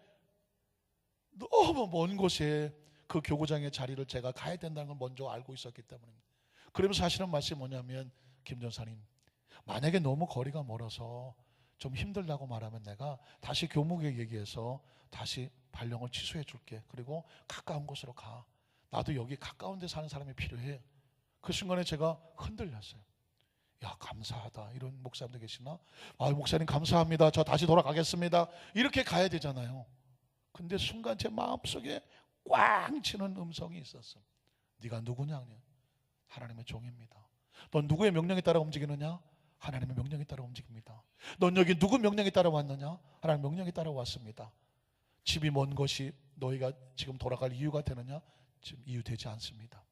너무 먼 곳에 그 교구장의 자리를 제가 가야 된다는 걸 먼저 알고 있었기 때문입니다. 그러면서 하시는 말씀이 뭐냐면 김 전사님 만약에 너무 거리가 멀어서 좀 힘들다고 말하면 내가 다시 교목에 얘기해서 다시 발령을 취소해 줄게. 그리고 가까운 곳으로 가. 나도 여기 가까운 데 사는 사람이 필요해. 그 순간에 제가 흔들렸어요. 야, 감사하다. 이런 목사님도 계시나? 아, 목사님 감사합니다. 저 다시 돌아가겠습니다. 이렇게 가야 되잖아요. 근데 순간 제 마음속에 꽝 치는 음성이 있었어. 네가 누구냐? 하나님의 종입니다. 넌 누구의 명령에 따라 움직이느냐? 하나님의 명령에 따라 움직입니다. 넌 여기 누구 명령에 따라 왔느냐? 하나님의 명령에 따라 왔습니다. 집이 먼 것이 너희가 지금 돌아갈 이유가 되느냐? 지금 이유 되지 않습니다.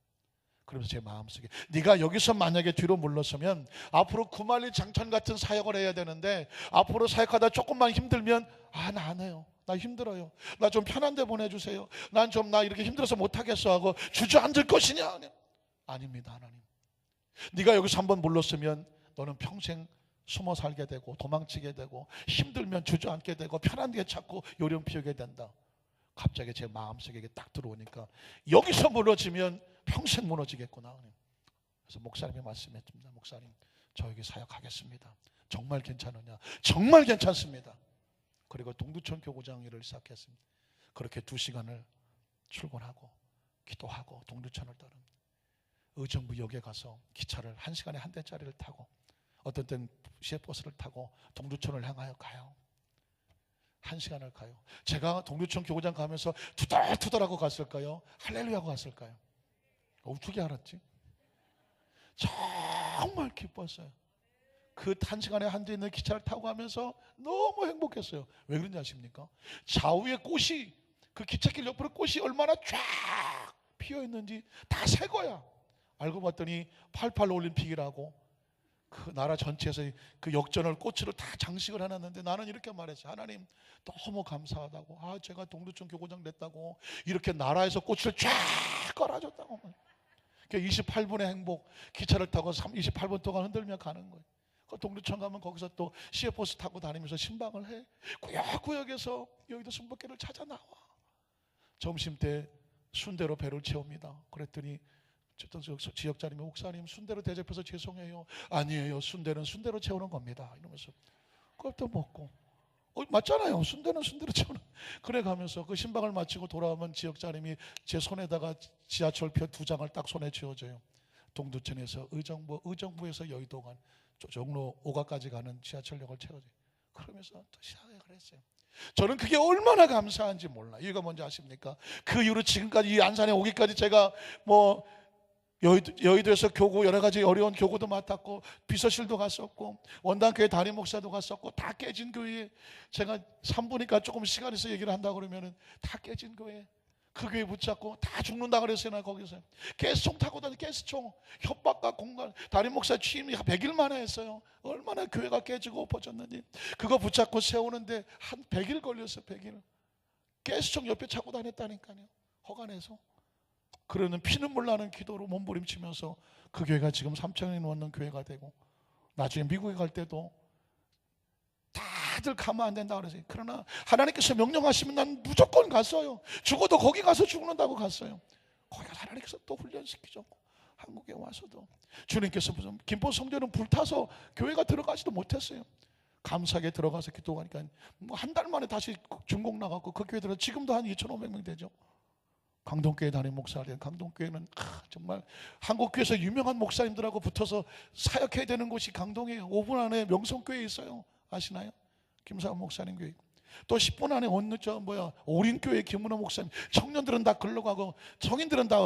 그러면서 제 마음속에 네가 여기서 만약에 뒤로 물러서면 앞으로 구말리 장천 같은 사역을 해야 되는데 앞으로 사역하다 조금만 힘들면 나 안 해요. 나 힘들어요. 나 좀 편한 데 보내주세요. 난 좀 나 이렇게 힘들어서 못하겠어 하고 주저앉을 것이냐? 아닙니다. 하나님, 네가 여기서 한번 물렀으면 너는 평생 숨어 살게 되고 도망치게 되고 힘들면 주저앉게 되고 편한 데 찾고 요령 피우게 된다. 갑자기 제 마음속에 딱 들어오니까 여기서 무너지면 평생 무너지겠구나. 그래서 목사님이 말씀했습니다. 목사님, 저 여기 사역하겠습니다. 정말 괜찮으냐? 정말 괜찮습니다. 그리고 동두천 교구장 일을 시작했습니다. 그렇게 2시간을 출근하고 기도하고 동두천을 따른 의정부 역에 가서 기차를 1시간에 1대짜리를 타고 어떤 때는 시외버스를 타고 동두천을 향하여 가요. 1시간을 가요. 제가 동두천 교구장 가면서 투덜투덜하고 갔을까요? 할렐루야하고 갔을까요? 어떻게 알았지? 정말 기뻤어요. 그 1시간에 한대 있는 기차를 타고 가면서 너무 행복했어요. 왜 그런지 아십니까? 좌우에 꽃이, 그 기찻길 옆으로 꽃이 얼마나 쫙 피어있는지 다 새 거야. 알고 봤더니 88 올림픽이라고 그 나라 전체에서 그 역전을 꽃으로 다 장식을 해놨는데 나는 이렇게 말했어요. 하나님, 너무 감사하다고. 제가 동두천 교구장 냈다고 이렇게 나라에서 꽃을 쫙 깔아줬다고. 28분의 행복. 기차를 타고 28분 동안 흔들며 가는 거예요. 동두천 가면 거기서 또 시외버스 타고 다니면서 신방을 해. 구역구역에서 여의도 순복길을 찾아 나와. 점심때 순대로 배를 채웁니다. 그랬더니 지역자님이 목사님, 순대로 대접해서 죄송해요. 아니에요, 순대는 순대로 채우는 겁니다. 이러면서 그것도 먹고 맞잖아요. 순대는 순대로 채우는. 그래 가면서 그 신방을 마치고 돌아오면 지역자님이 제 손에다가 지하철표 2장을 딱 손에 쥐어줘요. 동두천에서 의정부에서 여의도 간 종로 5가까지 가는 지하철역을 채워줘요. 그러면서 또 시작을 했어요. 저는 그게 얼마나 감사한지 몰라. 이유가 뭔지 아십니까? 그 이후로 지금까지 이 안산에 오기까지 제가 여의도에서 교구, 여러 가지 어려운 교구도 맡았고 비서실도 갔었고 원당교회 담임 목사도 갔었고 다 깨진 교회에 제가 3부니까 조금 시간 있어 얘기를 한다고 그러면은 다 깨진 교회, 그 교회 붙잡고 다 죽는다 그랬어요. 나 거기서 가스총 타고 다니, 가스총, 협박과 공갈. 담임 목사 취임이 100일 만에 했어요. 얼마나 교회가 깨지고 엎어졌는지. 그거 붙잡고 세우는데 한 100일 걸렸어요. 100일. 가스총 옆에 차고 다녔다니까요. 허간해서. 그러는 피눈물 나는 기도로 몸부림치면서 그 교회가 지금 3,000이 넘는 교회가 되고 나중에 미국에 갈 때도 다들 가면 안 된다 그러세요. 그러나 하나님께서 명령하시면 난 무조건 갔어요. 죽어도 거기 가서 죽는다고 갔어요. 거기 가서 하나님께서 또 훈련시키셨고 한국에 와서도 주님께서 무슨 김포 성전은 불타서 교회가 들어가지도 못했어요. 감사하게 들어가서 기도하니까 한 달 만에 다시 준공 나갔고 그 교회 들어 지금도 한 2,500명 되죠. 강동교회 담임 목사들, 강동교회는 정말 한국교회에서 유명한 목사님들하고 붙어서 사역해야 되는 곳이 강동이에요. 5분 안에 명성교회에 있어요. 아시나요? 김사원 목사님 교회. 또 10분 안에 오린교회 김문호 목사님. 청년들은 다 글로 가고 성인들은 다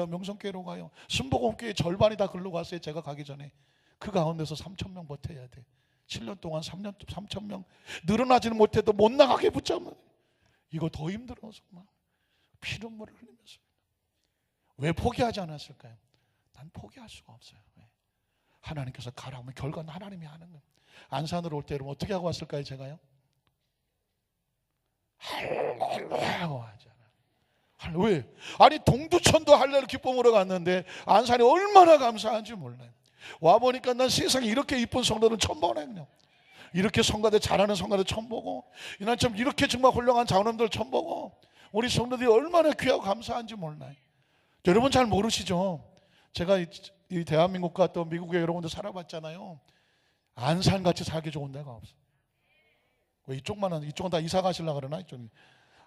명성교회로 가요. 순복음교회 절반이 다 글로 갔어요. 제가 가기 전에. 그 가운데서 3,000명 버텨야 돼. 7년 동안 3,000명 늘어나지는 못해도 못 나가게 붙잡으면 이거 더 힘들어. 정말 피눈물을 흘리면서. 왜 포기하지 않았을까요? 난 포기할 수가 없어요. 왜? 하나님께서 가라 하면 결과는 하나님이 하는 거예요. 안산으로 올 때 여러분 어떻게 하고 왔을까요? 제가요? 할렐루야 하고 하잖아요. 왜? 아니 동두천도 할렐루야 기쁨으로 갔는데 안산이 얼마나 감사한지 몰라요. 와보니까 난 세상에 이렇게 이쁜 성도는 처음 보네요. 이렇게 성가대 잘하는 성가대 처음 보고 난 좀 이렇게 정말 훌륭한 장로님들 처음 보고 우리 성도들이 얼마나 귀하고 감사한지 몰라요. 여러분 잘 모르시죠? 제가 이 대한민국과 또 미국에 여러 군데 살아봤잖아요. 안산같이 살기 좋은 데가 없어. 왜 이쪽은 다 이사 가시려고 그러나? 이쪽이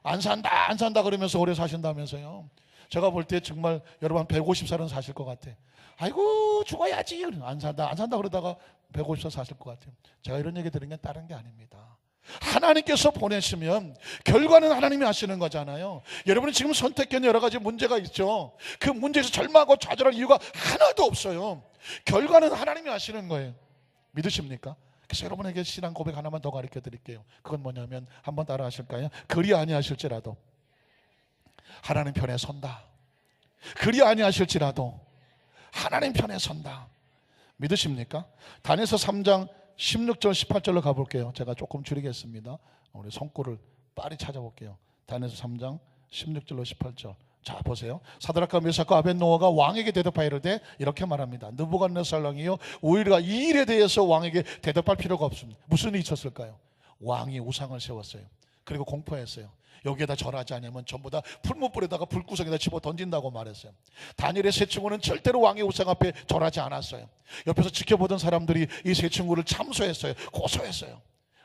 안 산다 그러면서 오래 사신다면서요. 제가 볼 때 정말 여러분 150살은 사실 것 같아. 아이고 죽어야지. 안 산다 그러다가 150살 사실 것 같아요. 제가 이런 얘기 들은 게 다른 게 아닙니다. 하나님께서 보내시면 결과는 하나님이 하시는 거잖아요. 여러분이 지금 선택한 여러 가지 문제가 있죠. 그 문제에서 절망하고 좌절할 이유가 하나도 없어요. 결과는 하나님이 하시는 거예요. 믿으십니까? 그래서 여러분에게 신앙 고백 하나만 더 가르쳐 드릴게요. 그건 뭐냐면 한번 따라 하실까요? 그리 아니하실지라도 하나님 편에 선다. 그리 아니하실지라도 하나님 편에 선다. 믿으십니까? 다니엘서 3장 16절 18절로 가볼게요. 제가 조금 줄이겠습니다. 우리 손골을 빨리 찾아볼게요. 다니엘서 3장 16절로 18절. 자 보세요. 사드락과 메삭과 아벳노아가 왕에게 대답하여 이르되 이렇게 말합니다. 느부갓네살 왕이요 우리가 이 일에 대해서 왕에게 대답할 필요가 없습니다. 무슨 일이 있었을까요? 왕이 우상을 세웠어요. 그리고 공포했어요. 여기에다 절하지 않으면 전부 다 풀무불에다가 불구덩이에다 집어 던진다고 말했어요. 다니엘의 세 친구는 절대로 왕의 우상 앞에 절하지 않았어요. 옆에서 지켜보던 사람들이 이 세 친구를 참소했어요. 고소했어요.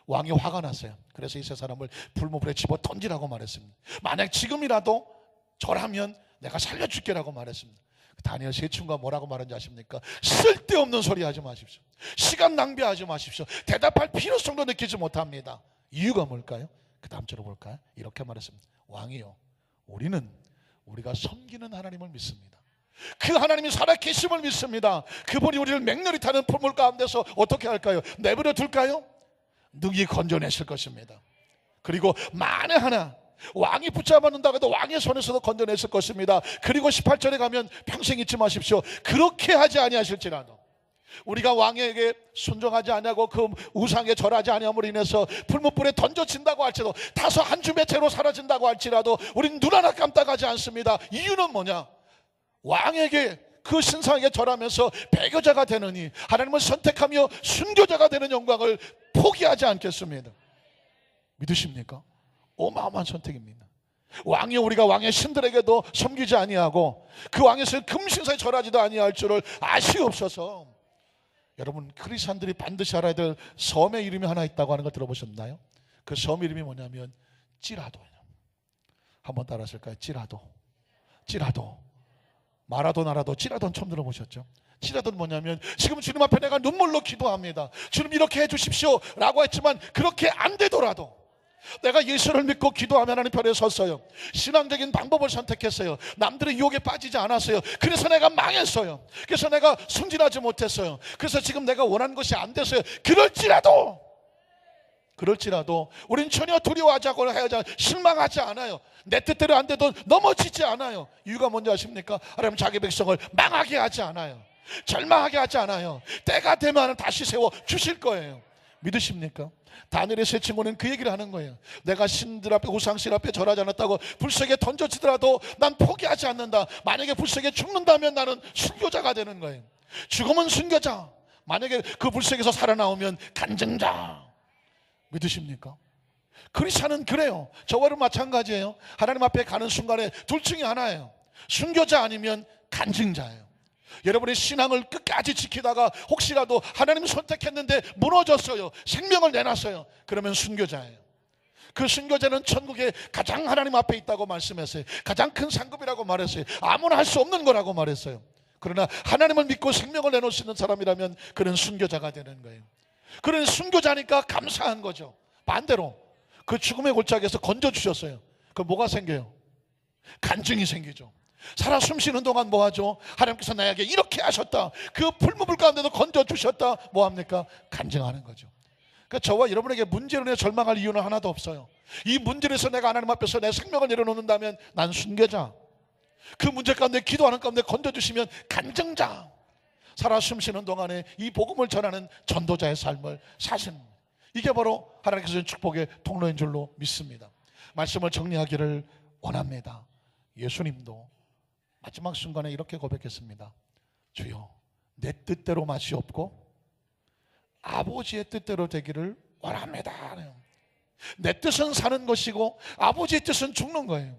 왕이 화가 났어요. 그래서 이 세 사람을 풀무불에 집어 던지라고 말했습니다. 만약 지금이라도 절하면 내가 살려줄게라고 말했습니다. 다니엘 세 친구가 뭐라고 말한지 아십니까? 쓸데없는 소리 하지 마십시오. 시간 낭비하지 마십시오. 대답할 필요성도 느끼지 못합니다. 이유가 뭘까요? 그 다음 절을 볼까요? 이렇게 말했습니다. 왕이요 우리가 섬기는 하나님을 믿습니다. 그 하나님이 살아계심을 믿습니다. 그분이 우리를 맹렬히 타는 풀물 가운데서 어떻게 할까요? 내버려 둘까요? 능히 건져내실 것입니다. 그리고 만에 하나 왕이 붙잡았는다 해도 왕의 손에서도 건져냈을 것입니다. 그리고 18절에 가면 평생 잊지 마십시오. 그렇게 하지 아니하실지라도 우리가 왕에게 순종하지 아니하고 그 우상에 절하지 아니함으로 인해서 풀무불에 던져진다고 할지라도 다소 한 줌의 채로 사라진다고 할지라도 우리는 눈 하나 깜빡하지 않습니다. 이유는 뭐냐? 왕에게 그 신상에게 절하면서 배교자가 되느니 하나님을 선택하며 순교자가 되는 영광을 포기하지 않겠습니다. 믿으십니까? 어마어마한 선택입니다. 왕이 우리가 왕의 신들에게도 섬기지 아니하고 그 왕에서 금신상에 절하지도 아니할 줄을 아시옵소서. 여러분 크리스찬들이 반드시 알아야 될 섬의 이름이 하나 있다고 하는 걸 들어보셨나요? 그 섬 이름이 뭐냐면 찌라도예요. 한번 따라 하실까요? 찌라도 마라도나라도 찌라도는 처음 들어보셨죠? 찌라도는 뭐냐면 지금 주님 앞에 내가 눈물로 기도합니다. 주님 이렇게 해주십시오 라고 했지만 그렇게 안 되더라도 내가 예수를 믿고 기도하며 하나님 편에 섰어요. 신앙적인 방법을 선택했어요. 남들의 유혹에 빠지지 않았어요. 그래서 내가 망했어요. 그래서 내가 승진하지 못했어요. 그래서 지금 내가 원하는 것이 안 됐어요. 그럴지라도 우린 전혀 두려워하지 않고 실망하지 않아요. 내 뜻대로 안 돼도 넘어지지 않아요. 이유가 뭔지 아십니까? 하나님 자기 백성을 망하게 하지 않아요. 절망하게 하지 않아요. 때가 되면 다시 세워 주실 거예요. 믿으십니까? 다니엘의 세 친구는 그 얘기를 하는 거예요. 내가 신들 앞에 우상신 앞에 절하지 않았다고 불색에 던져지더라도 난 포기하지 않는다. 만약에 불색에 죽는다면 나는 순교자가 되는 거예요. 죽으면 순교자, 만약에 그 불색에서 살아나오면 간증자. 믿으십니까? 크리스찬은 그래요. 저와는 마찬가지예요. 하나님 앞에 가는 순간에 둘 중에 하나예요. 순교자 아니면 간증자예요. 여러분의 신앙을 끝까지 지키다가 혹시라도 하나님 선택했는데 무너졌어요. 생명을 내놨어요. 그러면 순교자예요. 그 순교자는 천국에 가장 하나님 앞에 있다고 말씀했어요. 가장 큰 상급이라고 말했어요. 아무나 할 수 없는 거라고 말했어요. 그러나 하나님을 믿고 생명을 내놓을 수 있는 사람이라면 그는 순교자가 되는 거예요. 그는 순교자니까 감사한 거죠. 반대로 그 죽음의 골짜기에서 건져주셨어요. 그럼 뭐가 생겨요? 간증이 생기죠. 살아 숨쉬는 동안 뭐하죠? 하나님께서 나에게 이렇게 하셨다. 그 풀무불 가운데도 건져주셨다. 뭐합니까? 간증하는 거죠. 그러니까 저와 여러분에게 문제로 인해 절망할 이유는 하나도 없어요. 이 문제에서 내가 하나님 앞에서 내 생명을 내려놓는다면 난 순교자. 그 문제 가운데 기도하는 가운데 건져주시면 간증자. 살아 숨쉬는 동안에 이 복음을 전하는 전도자의 삶을 사시는, 이게 바로 하나님께서 주신 축복의 통로인 줄로 믿습니다. 말씀을 정리하기를 원합니다. 예수님도 마지막 순간에 이렇게 고백했습니다. 주여, 내 뜻대로 맛이 없고 아버지의 뜻대로 되기를 원합니다. 내 뜻은 사는 것이고 아버지의 뜻은 죽는 거예요.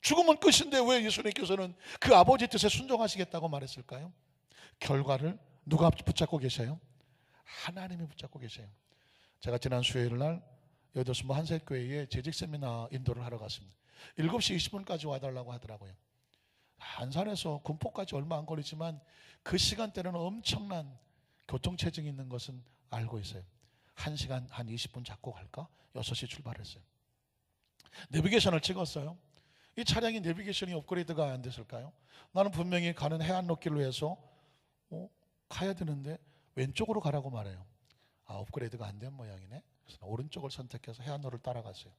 죽으면 끝인데 왜 예수님께서는 그 아버지의 뜻에 순종하시겠다고 말했을까요? 결과를 누가 붙잡고 계셔요? 하나님이 붙잡고 계셔요. 제가 지난 수요일 날 여도스모 한색교회에 재직 세미나 인도를 하러 갔습니다. 7시 20분까지 와달라고 하더라고요. 안산에서 군포까지 얼마 안 걸리지만 그 시간대는 엄청난 교통체증이 있는 것은 알고 있어요. 1시간 한 20분 잡고 갈까? 6시 출발했어요. 내비게이션을 찍었어요. 이 차량이 내비게이션이 업그레이드가 안 됐을까요? 나는 분명히 가는 해안로길로 해서 가야 되는데 왼쪽으로 가라고 말해요. 업그레이드가 안 된 모양이네. 그래서 오른쪽을 선택해서 해안로를 따라갔어요.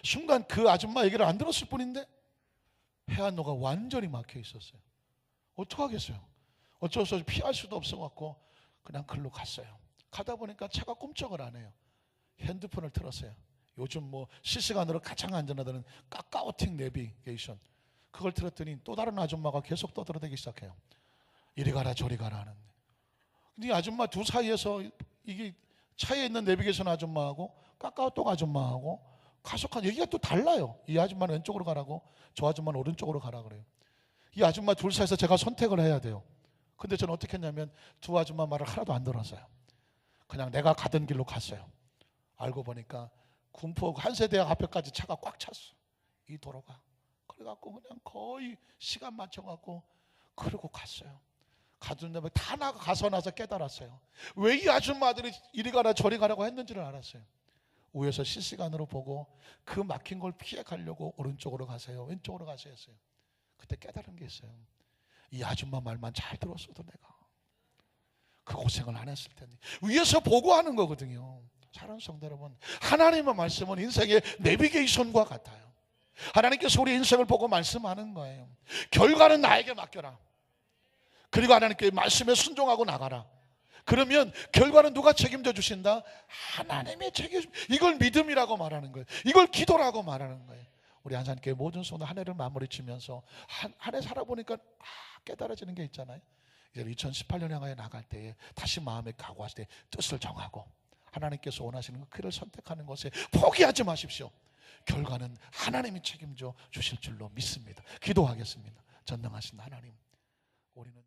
순간 그 아줌마 얘기를 안 들었을 뿐인데 해안로가 완전히 막혀 있었어요. 어떡하겠어요? 어쩔 수 없이 피할 수도 없어갖고 그냥 글로 갔어요. 가다 보니까 차가 꼼짝을 안 해요. 핸드폰을 틀었어요. 요즘 뭐 실시간으로 가장 안전하다는 카카오틱 내비게이션, 그걸 틀었더니 또 다른 아줌마가 계속 떠들어대기 시작해요. 이리 가라 저리 가라 하는데, 근데 이 아줌마 두 사이에서 이게 차에 있는 내비게이션 아줌마하고 카카오톡 아줌마하고 가속한 얘기가 또 달라요. 이 아줌마는 왼쪽으로 가라고, 저 아줌마는 오른쪽으로 가라 그래요. 이 아줌마 둘 사이에서 제가 선택을 해야 돼요. 근데 저는 어떻게 했냐면 두 아줌마 말을 하나도 안 들었어요. 그냥 내가 가던 길로 갔어요. 알고 보니까 군포 한세대학 앞에까지 차가 꽉 찼어, 이 도로가. 그래갖고 그냥 거의 시간 맞춰갖고 그러고 갔어요. 가는데 다 가서 나서 깨달았어요. 왜 이 아줌마들이 이리 가라 저리 가라고 했는지를 알았어요. 위에서 실시간으로 보고 그 막힌 걸 피해 가려고 오른쪽으로 가세요 왼쪽으로 가세요 했어요. 그때 깨달은 게 있어요. 이 아줌마 말만 잘 들었어도 내가 그 고생을 안 했을 텐데. 위에서 보고 하는 거거든요. 사랑하는 성도 여러분, 하나님의 말씀은 인생의 내비게이션과 같아요. 하나님께서 우리 인생을 보고 말씀하는 거예요. 결과는 나에게 맡겨라. 그리고 하나님께 말씀에 순종하고 나가라. 그러면 결과는 누가 책임져 주신다? 하나님의 책임. 이걸 믿음이라고 말하는 거예요. 이걸 기도라고 말하는 거예요. 우리 한산교회 모든 성도 한 해를 마무리 치면서 한 해 살아보니까 깨달아지는 게 있잖아요. 이제 2018년 향하여 나갈 때에 다시 마음에 각오하실 때 뜻을 정하고 하나님께서 원하시는 그 길을 선택하는 것에 포기하지 마십시오. 결과는 하나님이 책임져 주실 줄로 믿습니다. 기도하겠습니다. 전능하신 하나님, 우리는